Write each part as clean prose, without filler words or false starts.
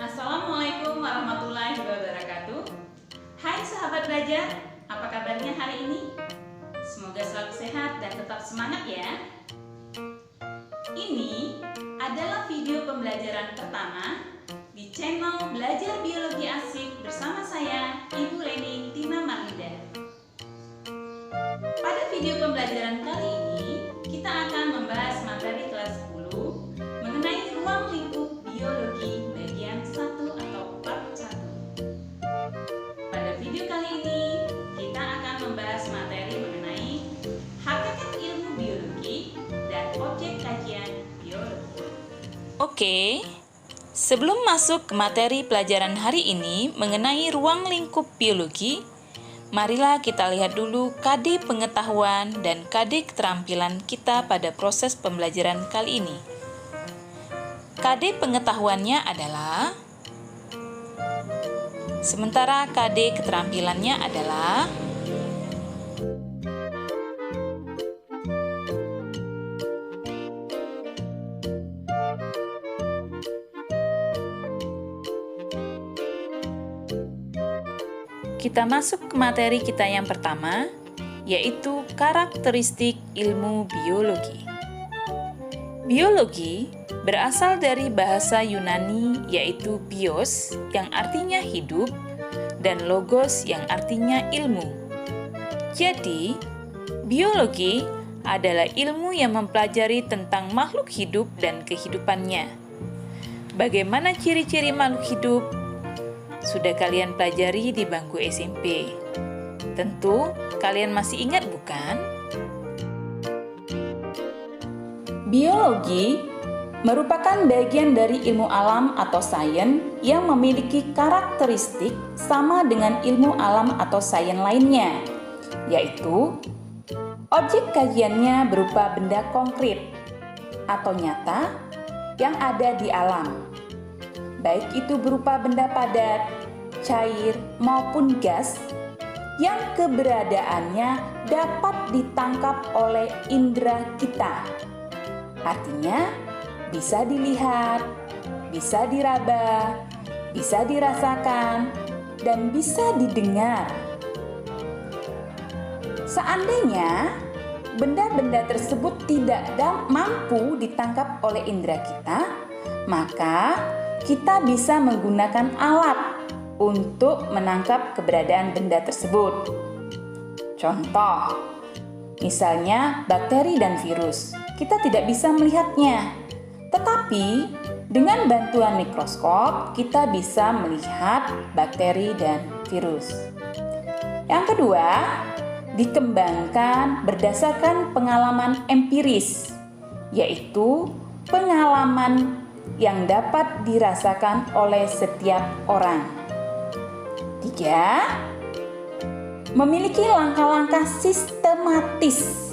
Assalamualaikum warahmatullahi wabarakatuh. Hai sahabat belajar, apa kabarnya hari ini? Semoga selalu sehat dan tetap semangat ya. Ini adalah video pembelajaran pertama di channel Belajar Biologi Asik bersama saya, Ibu Reni Tina Marlinda. Pada video pembelajaran kali ini, kita akan membahas materi kelas 10 mengenai ruang lingkup biologi bagian 1 atau part 1. Pada video kali ini, kita akan membahas materi mengenai hakikat ilmu biologi dan objek kajian biologi. Oke, sebelum masuk ke materi pelajaran hari ini mengenai ruang lingkup biologi, marilah kita lihat dulu KD pengetahuan dan KD keterampilan kita pada proses pembelajaran kali ini. KD pengetahuannya adalah, sementara KD keterampilannya adalah kita masuk ke materi kita yang pertama, yaitu karakteristik ilmu biologi. Biologi berasal dari bahasa Yunani yaitu bios yang artinya hidup dan logos yang artinya ilmu. Jadi, biologi adalah ilmu yang mempelajari tentang makhluk hidup dan kehidupannya. Bagaimana ciri-ciri makhluk hidup? Sudah kalian pelajari di bangku SMP. Tentu kalian masih ingat bukan? Biologi merupakan bagian dari ilmu alam atau sains yang memiliki karakteristik sama dengan ilmu alam atau sains lainnya, yaitu objek kajiannya berupa benda konkret atau nyata yang ada di alam, baik itu berupa benda padat, cair, maupun gas yang keberadaannya dapat ditangkap oleh indera kita. Artinya, bisa dilihat, bisa diraba, bisa dirasakan, dan bisa didengar. Seandainya benda-benda tersebut tidak mampu ditangkap oleh indera kita, maka kita bisa menggunakan alat untuk menangkap keberadaan benda tersebut. Contoh, misalnya bakteri dan virus. Kita tidak bisa melihatnya, tetapi dengan bantuan mikroskop kita bisa melihat bakteri dan virus. Yang kedua, dikembangkan berdasarkan pengalaman empiris, yaitu pengalaman yang dapat dirasakan oleh setiap orang. 3. Memiliki langkah-langkah sistematis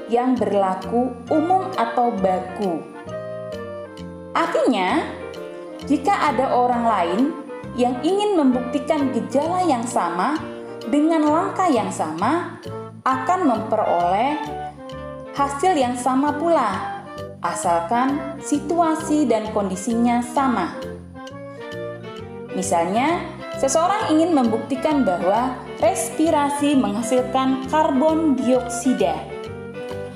yang berlaku umum atau baku. Artinya, jika ada orang lain yang ingin membuktikan gejala yang sama dengan langkah yang sama, akan memperoleh hasil yang sama pula, asalkan situasi dan kondisinya sama. Misalnya, seseorang ingin membuktikan bahwa respirasi menghasilkan karbon dioksida.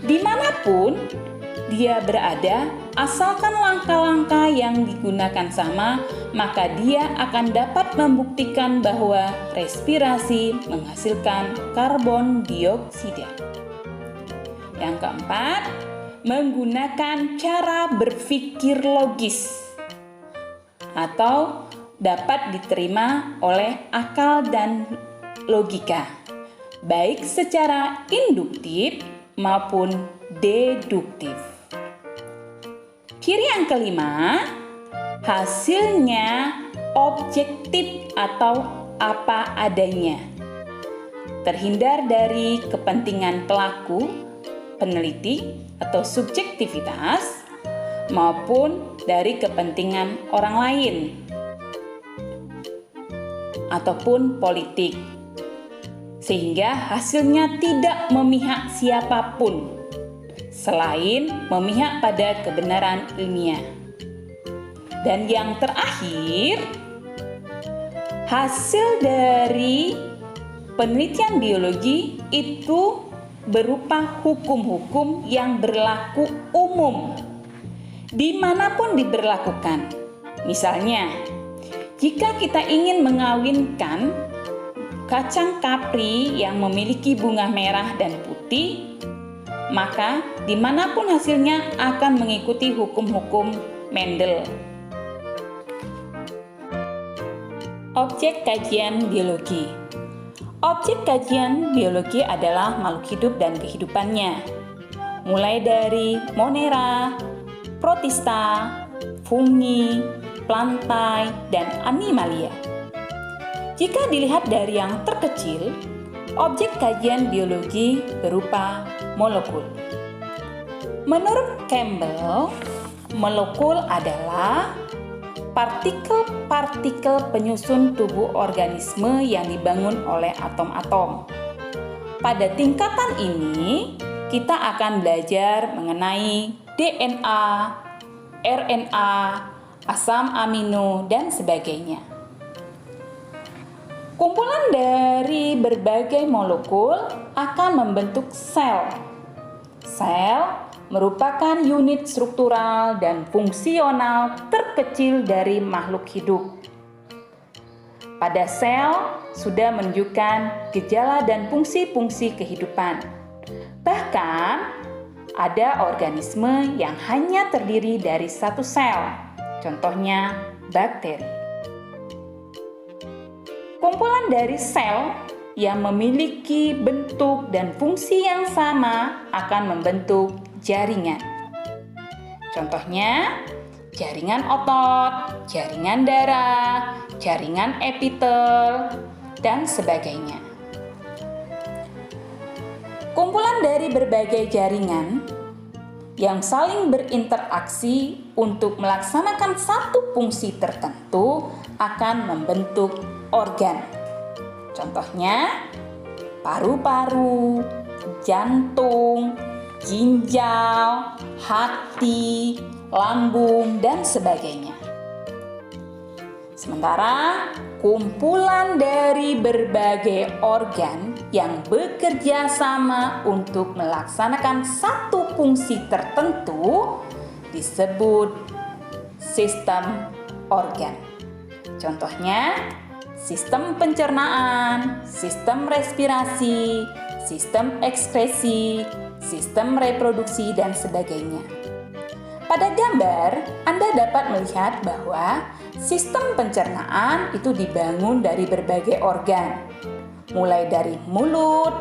Dimanapun dia berada, asalkan langkah-langkah yang digunakan sama, maka dia akan dapat membuktikan bahwa respirasi menghasilkan karbon dioksida. Yang keempat, menggunakan cara berpikir logis atau dapat diterima oleh akal dan logika, baik secara induktif maupun deduktif. Ciri yang kelima, hasilnya objektif atau apa adanya. Terhindar dari kepentingan pelaku, peneliti atau subjektivitas, maupun dari kepentingan orang lain ataupun politik, sehingga hasilnya tidak memihak siapapun selain memihak pada kebenaran ilmiah. Dan yang terakhir, hasil dari penelitian biologi itu berupa hukum-hukum yang berlaku umum dimanapun diberlakukan. Misalnya, jika kita ingin mengawinkan kacang kapri yang memiliki bunga merah dan putih, maka dimanapun hasilnya akan mengikuti hukum-hukum Mendel. Objek kajian biologi. Objek kajian biologi adalah makhluk hidup dan kehidupannya, mulai dari Monera, Protista, fungi, plantae, dan animalia. Jika dilihat dari yang terkecil, objek kajian biologi berupa molekul. Menurut Campbell, molekul adalah partikel-partikel penyusun tubuh organisme yang dibangun oleh atom-atom. Pada tingkatan ini, kita akan belajar mengenai DNA, RNA, asam amino, dan sebagainya. Kumpulan dari berbagai molekul akan membentuk sel. Sel merupakan unit struktural dan fungsional terkecil dari makhluk hidup. Pada sel sudah menunjukkan gejala dan fungsi-fungsi kehidupan. Bahkan, ada organisme yang hanya terdiri dari satu sel, contohnya bakteri. Kumpulan dari sel yang memiliki bentuk dan fungsi yang sama akan membentuk jaringan. Contohnya, jaringan otot, jaringan darah, jaringan epitel, dan sebagainya. Kumpulan dari berbagai jaringan yang saling berinteraksi untuk melaksanakan satu fungsi tertentu akan membentuk organ. Contohnya, paru-paru, jantung, ginjal, hati, lambung, dan sebagainya. Sementara kumpulan dari berbagai organ yang bekerja sama untuk melaksanakan satu fungsi tertentu disebut sistem organ. Contohnya, sistem pencernaan, sistem respirasi, sistem ekskresi, sistem reproduksi, dan sebagainya. Pada gambar, Anda dapat melihat bahwa sistem pencernaan itu dibangun dari berbagai organ, mulai dari mulut,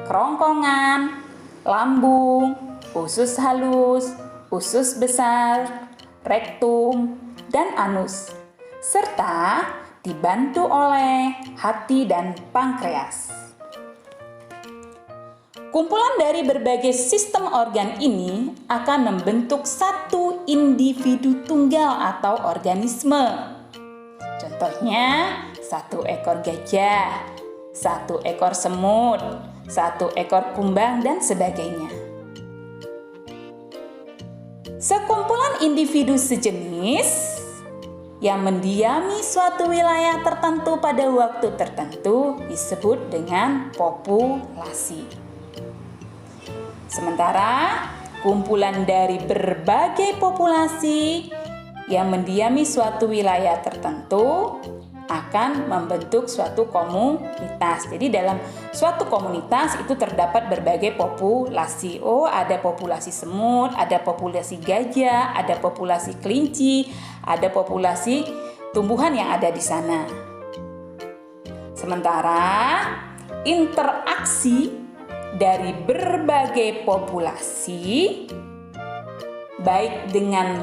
kerongkongan, lambung, usus halus, usus besar, rektum, dan anus, serta dibantu oleh hati dan pankreas. Kumpulan dari berbagai sistem organ ini akan membentuk satu individu tunggal atau organisme. Contohnya, satu ekor gajah, satu ekor semut, satu ekor kumbang, dan sebagainya. Sekumpulan individu sejenis yang mendiami suatu wilayah tertentu pada waktu tertentu disebut dengan populasi. Sementara kumpulan dari berbagai populasi yang mendiami suatu wilayah tertentu akan membentuk suatu komunitas. Jadi dalam suatu komunitas itu terdapat berbagai populasi. Oh, ada populasi semut, ada populasi gajah, ada populasi kelinci, ada populasi tumbuhan yang ada di sana. Sementara interaksi dari berbagai populasi, baik dengan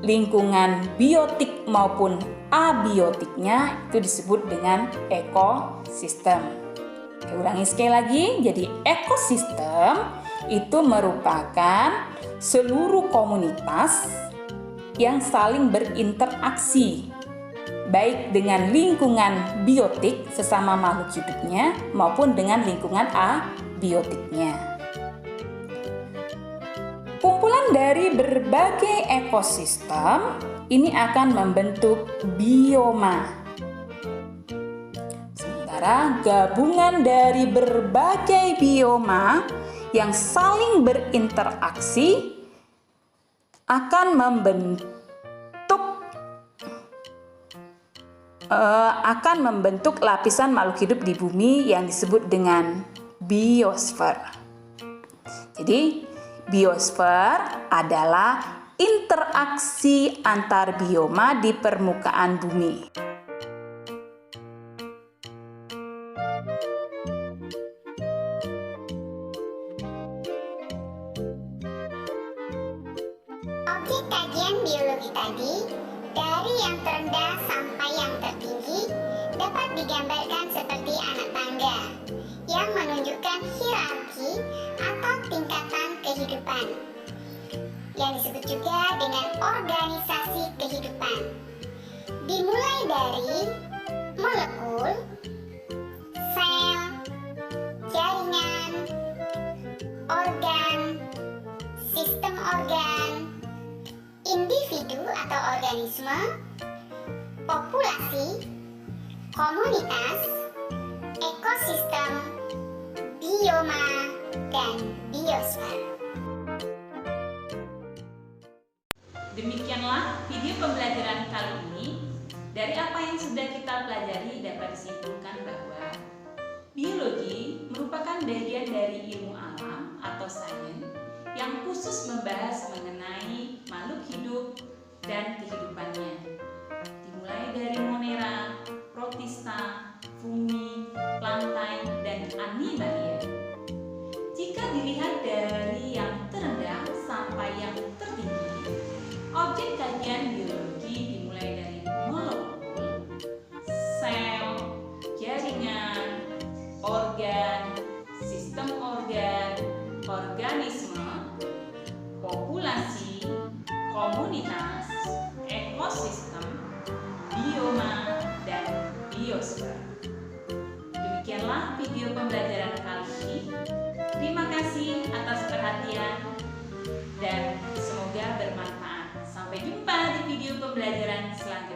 lingkungan biotik maupun abiotiknya, itu disebut dengan ekosistem. Saya ulangi sekali lagi, jadi ekosistem itu merupakan seluruh komunitas yang saling berinteraksi, baik dengan lingkungan biotik sesama makhluk hidupnya maupun dengan lingkungan abiotiknya. Kumpulan dari berbagai ekosistem ini akan membentuk bioma. Sementara gabungan dari berbagai bioma yang saling berinteraksi akan membentuk lapisan makhluk hidup di bumi yang disebut dengan biosfer. Jadi, biosfer adalah interaksi antar bioma di permukaan bumi. Objek kajian biologi tadi, dari yang terendah sampai yang tertinggi, dapat digambarkan seperti anak tangga yang menunjukkan hierarki atau tingkatan kehidupan, yang disebut juga dengan organisasi kehidupan. Dimulai dari molekul, sel, jaringan, organ, sistem organ, individu atau organisme, populasi, komunitas, ekosistem, bioma, dan biosfer. Demikianlah video pembelajaran kali ini. Dari apa yang sudah kita pelajari dapat disimpulkan bahwa biologi merupakan bagian dari ilmu alam atau sains yang khusus membahas mengenai makhluk hidup dan kehidupannya. Dimulai dari monera, protista, fungi, plantae, dan animalia. Jika dilihat dari yang terendah sampai yang tertinggi, objek kajian biologi dimulai dari molekul, sel, jaringan, organ, sistem organ, organisme, populasi, komunitas, ekosistem, bioma, dan biosfer. Demikianlah video pembelajaran kali ini. Terima kasih atas perhatian dan semoga bermanfaat. Sampai jumpa di video pembelajaran selanjutnya.